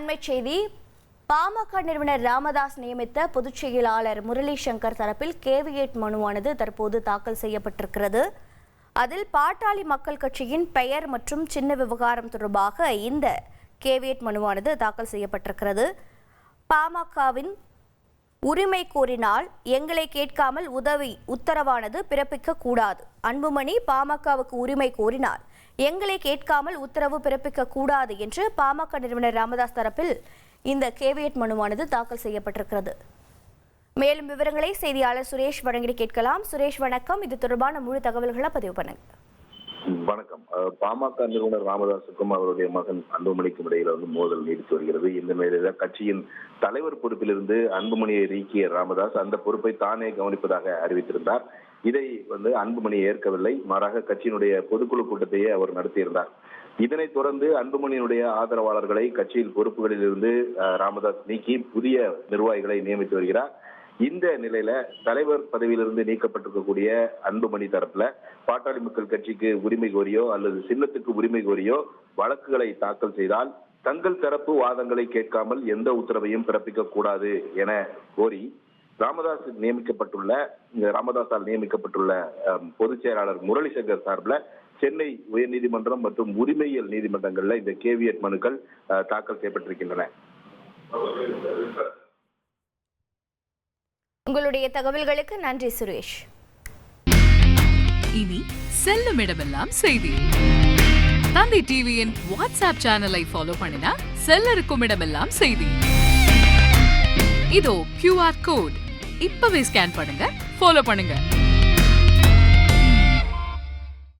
அண்மைச் செய்தி. பாமக நிறுவனர் ராமதாஸ் நியமித்த பொதுச் செயலாளர் முரளி சங்கர் தரப்பில் கேவியேட் மனுவானது தற்போது தாக்கல் செய்யப்பட்டிருக்கிறது. அதில் பாட்டாளி மக்கள் கட்சியின் பெயர் மற்றும் சின்ன விவகாரம் தொடர்பாக இந்த கேவியேட் மனுவானது தாக்கல் செய்யப்பட்டிருக்கிறது. பாமகவின் உரிமை கோரினால் எங்களை கேட்காமல் உத்தரவானது பிறப்பிக்க கூடாது. அன்புமணி பாமகவுக்கு உரிமை கோரினால் எங்களை கேட்காமல் உத்தரவு பிறப்பிக்க கூடாது என்று பாமக நிறுவனர் ராமதாஸ் தரப்பில் இந்த கேவியட் மனுவானது தாக்கல் செய்யப்பட்டிருக்கிறது. மேலும் விவரங்களை செய்தியாளர் சுரேஷ் வழங்கி கேட்கலாம். சுரேஷ் வணக்கம். இது தொடர்பான முழு தகவல்களை பதிவு பண்ணுங்க. வணக்கம். பாமக நிறுவனர் ராமதாஸுக்கும் அவருடைய மகன் அன்புமணிக்கும் இடையில மோதல் நீடித்து வருகிறது. இந்த நிலையில கட்சியின் தலைவர் பொறுப்பிலிருந்து அன்புமணியை நீக்கிய ராமதாஸ் அந்த பொறுப்பை தானே கவனிப்பதாக அறிவித்திருந்தார். இதை அன்புமணி ஏற்கவில்லை. மாறாக கட்சியினுடைய பொதுக்குழு கூட்டத்தையே அவர் நடத்தியிருந்தார். இதனைத் தொடர்ந்து அன்புமணியினுடைய ஆதரவாளர்களை கட்சியில் பொறுப்புகளில் இருந்து ராமதாஸ் நீக்கி புதிய நிர்வாகிகளை நியமித்து வருகிறார். இந்த நிலையில தலைவர் பதவியிலிருந்து நீக்கப்பட்டிருக்கக்கூடிய அன்புமணி தரப்புல பாட்டாளி மக்கள் கட்சிக்கு உரிமை கோரியோ அல்லது சின்னத்துக்கு உரிமை கோரியோ வழக்குகளை தாக்கல் செய்தால் தங்கள் தரப்பு வாதங்களை கேட்காமல் எந்த உத்தரவையும் பிறப்பிக்க கூடாது என கோரி ராமதாஸால் நியமிக்கப்பட்டுள்ள பொதுச் செயலாளர் முரளி சங்கர் சார்பில் சென்னை உயர்நீதிமன்றம் மற்றும் உரிமையியல் நீதிமன்றங்கள்ல இந்த கேவியட் மனுக்கள் தாக்கல் செய்யப்பட்டிருக்கின்றன. உங்களுடைய தகவல்களுக்கு நன்றி சுரேஷ். இனி செல்லும் இடமெல்லாம் செய்தி. தந்தை டிவியின் வாட்ஸ்அப் சேனலை ஃபாலோ பண்ணினா செல்ல இருக்கும் இடமெல்லாம் செய்தி. இதோ QR கோட் இப்பவே ஸ்கேன் பண்ணுங்க, ஃபாலோ பண்ணுங்க.